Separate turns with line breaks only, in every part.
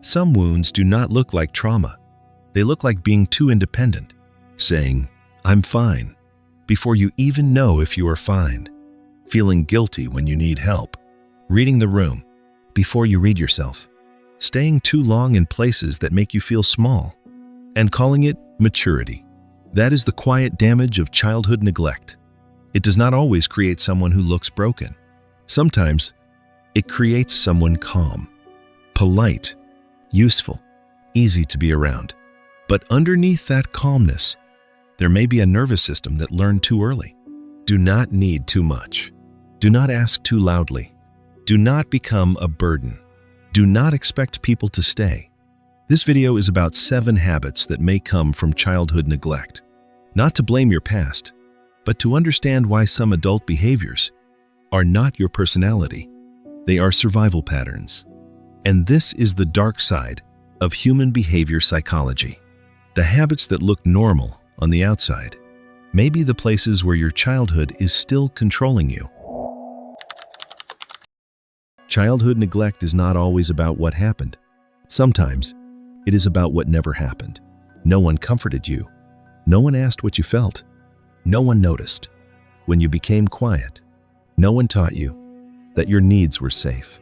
Some wounds do not look like trauma. They look like being too independent, saying, "I'm fine," before you even know if you are fine, feeling guilty when you need help, reading the room before you read yourself, staying too long in places that make you feel small, and calling it maturity. That is the quiet damage of childhood neglect. It does not always create someone who looks broken. Sometimes it creates someone calm, polite, useful, easy to be around. But underneath that calmness, there may be a nervous system that learned too early. Do not need too much. Do not ask too loudly. Do not become a burden. Do not expect people to stay. This video is about 7 habits that may come from childhood neglect. Not to blame your past, but to understand why some adult behaviors are not your personality. They are survival patterns. And this is the dark side of human behavior psychology. The habits that look normal on the outside may be the places where your childhood is still controlling you. Childhood neglect is not always about what happened. Sometimes it is about what never happened. No one comforted you. No one asked what you felt. No one noticed. When you became quiet, no one taught you that your needs were safe.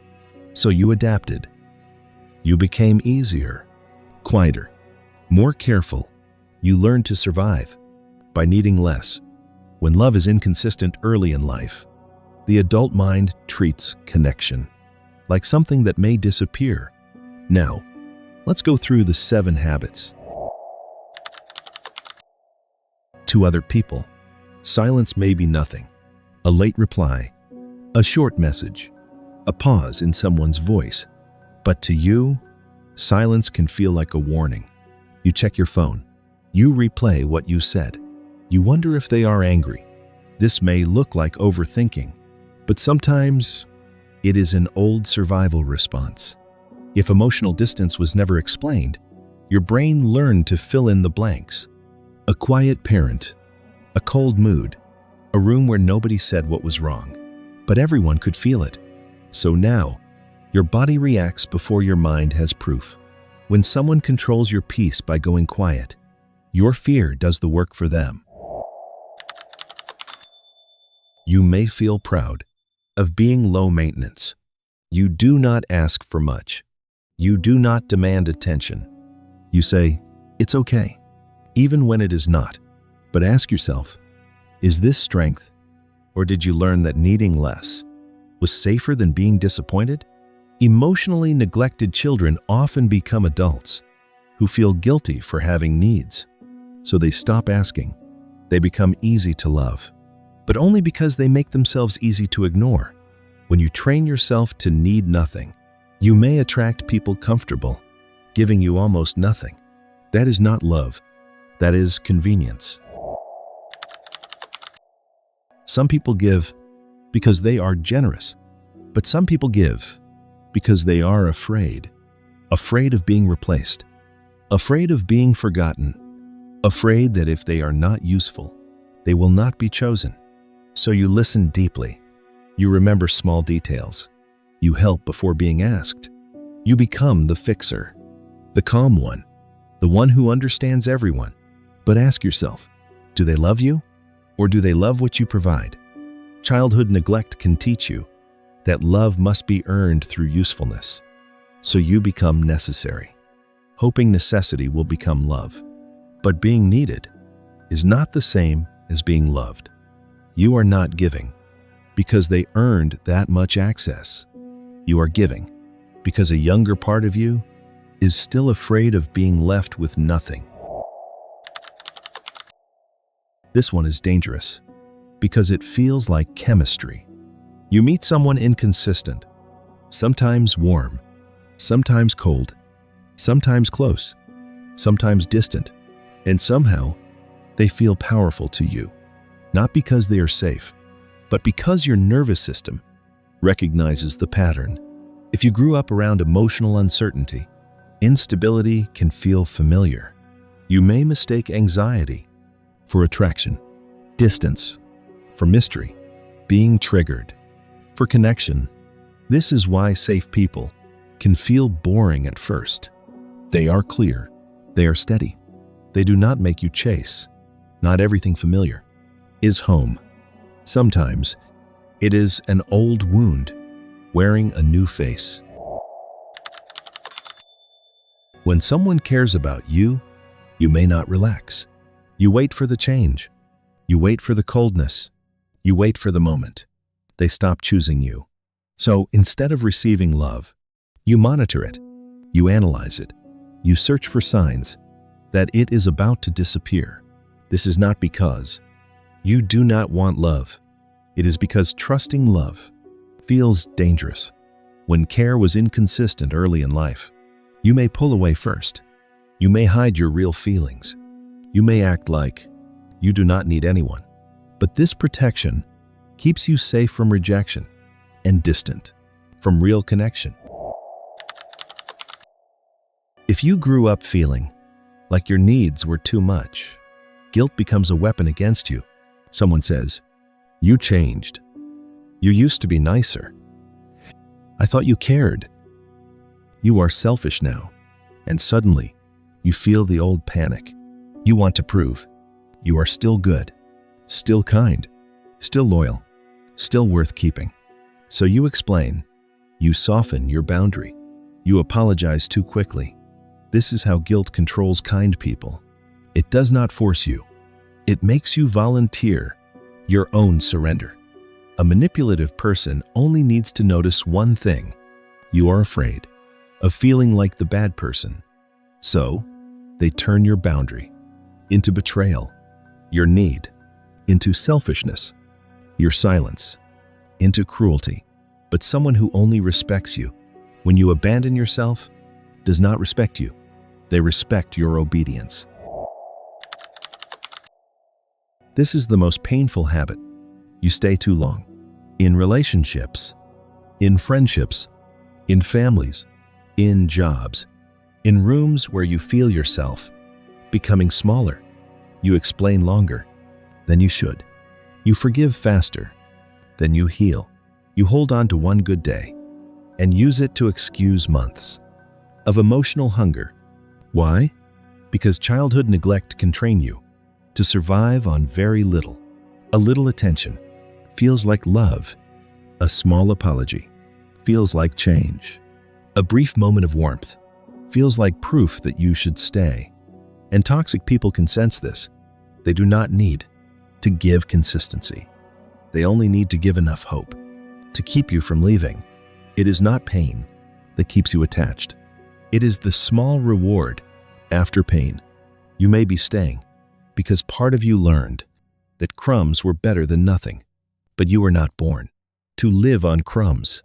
So you adapted. You became easier, quieter, more careful. You learned to survive by needing less. When love is inconsistent early in life, the adult mind treats connection like something that may disappear. Now, let's go through the 7 habits. To other people, silence may be nothing. A late reply, a short message, a pause in someone's voice. But to you, silence can feel like a warning. You check your phone. You replay what you said. You wonder if they are angry. This may look like overthinking, but sometimes it is an old survival response. If emotional distance was never explained, your brain learned to fill in the blanks. A quiet parent, a cold mood, a room where nobody said what was wrong, but everyone could feel it. So now, your body reacts before your mind has proof. When someone controls your peace by going quiet, your fear does the work for them. You may feel proud of being low maintenance. You do not ask for much. You do not demand attention. You say, "It's okay," even when it is not. But ask yourself, is this strength? Or did you learn that needing less was safer than being disappointed? Emotionally neglected children often become adults who feel guilty for having needs. So they stop asking. They become easy to love, but only because they make themselves easy to ignore. When you train yourself to need nothing, you may attract people comfortable, giving you almost nothing. That is not love. That is convenience. Some people give because they are generous, but some people give because they are afraid. Afraid of being replaced. Afraid of being forgotten. Afraid that if they are not useful, they will not be chosen. So you listen deeply. You remember small details. You help before being asked. You become the fixer, the calm one, the one who understands everyone. But ask yourself, do they love you, or do they love what you provide? Childhood neglect can teach you that love must be earned through usefulness. So you become necessary, hoping necessity will become love. But being needed is not the same as being loved. You are not giving because they earned that much access. You are giving because a younger part of you is still afraid of being left with nothing. This one is dangerous because it feels like chemistry. You meet someone inconsistent, sometimes warm, sometimes cold, sometimes close, sometimes distant, and somehow they feel powerful to you, not because they are safe, but because your nervous system recognizes the pattern. If you grew up around emotional uncertainty, instability can feel familiar. You may mistake anxiety for attraction, distance for mystery, being triggered for connection. This is why safe people can feel boring at first. They are clear. They are steady. They do not make you chase. Not everything familiar is home. Sometimes it is an old wound wearing a new face. When someone cares about you, you may not relax. You wait for the change. You wait for the coldness. You wait for the moment they stop choosing you. So instead of receiving love, you monitor it. You analyze it. You search for signs that it is about to disappear. This is not because you do not want love. It is because trusting love feels dangerous. When care was inconsistent early in life, you may pull away first. You may hide your real feelings. You may act like you do not need anyone. But this protection keeps you safe from rejection and distant from real connection. If you grew up feeling like your needs were too much, guilt becomes a weapon against you. Someone says, "You changed. You used to be nicer. I thought you cared. You are selfish now." And suddenly, you feel the old panic. You want to prove you are still good, still kind, still loyal, still worth keeping. So you explain. You soften your boundary. You apologize too quickly. This is how guilt controls kind people. It does not force you. It makes you volunteer your own surrender. A manipulative person only needs to notice one thing. You are afraid of feeling like the bad person. So, they turn your boundary into betrayal, your need into selfishness, your silence into cruelty. But someone who only respects you when you abandon yourself does not respect you. They respect your obedience. This is the most painful habit. You stay too long. In relationships, in friendships, in families, in jobs, in rooms where you feel yourself becoming smaller. You explain longer than you should. You forgive faster than you heal. You hold on to one good day and use it to excuse months of emotional hunger. Why? Because childhood neglect can train you to survive on very little. A little attention feels like love. A small apology feels like change. A brief moment of warmth feels like proof that you should stay. And toxic people can sense this. They do not need to give consistency. They only need to give enough hope to keep you from leaving. It is not pain that keeps you attached. It is the small reward after pain. You may be staying because part of you learned that crumbs were better than nothing, but you were not born to live on crumbs.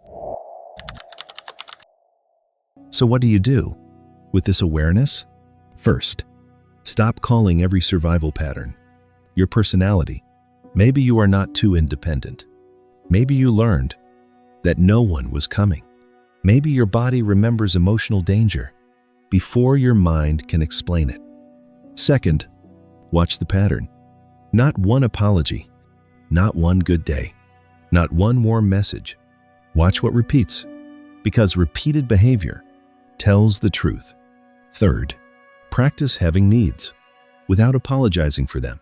So what do you do with this awareness? First, stop calling every survival pattern your personality. Maybe you are not too independent. Maybe you learned that no one was coming. Maybe your body remembers emotional danger before your mind can explain it. Second, watch the pattern. Not one apology, not one good day, not one warm message. Watch what repeats, because repeated behavior tells the truth. Third, practice having needs without apologizing for them.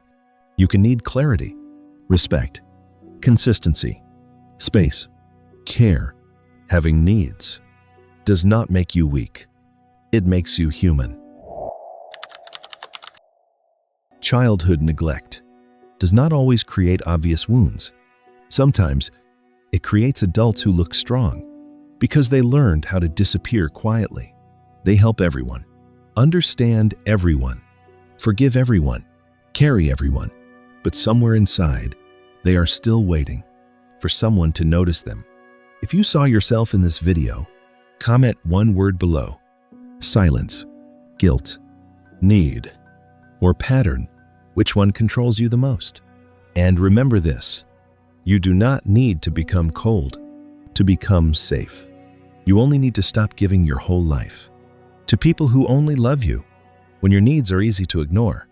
You can need clarity, respect, consistency, space, care. Having needs does not make you weak. It makes you human. Childhood neglect does not always create obvious wounds. Sometimes it creates adults who look strong because they learned how to disappear quietly. They help everyone, understand everyone, forgive everyone, carry everyone. But somewhere inside, they are still waiting for someone to notice them. If you saw yourself in this video, comment one word below. Silence, guilt, need, or pattern. Which one controls you the most? And remember this, you do not need to become cold to become safe. You only need to stop giving your whole life to people who only love you when your needs are easy to ignore.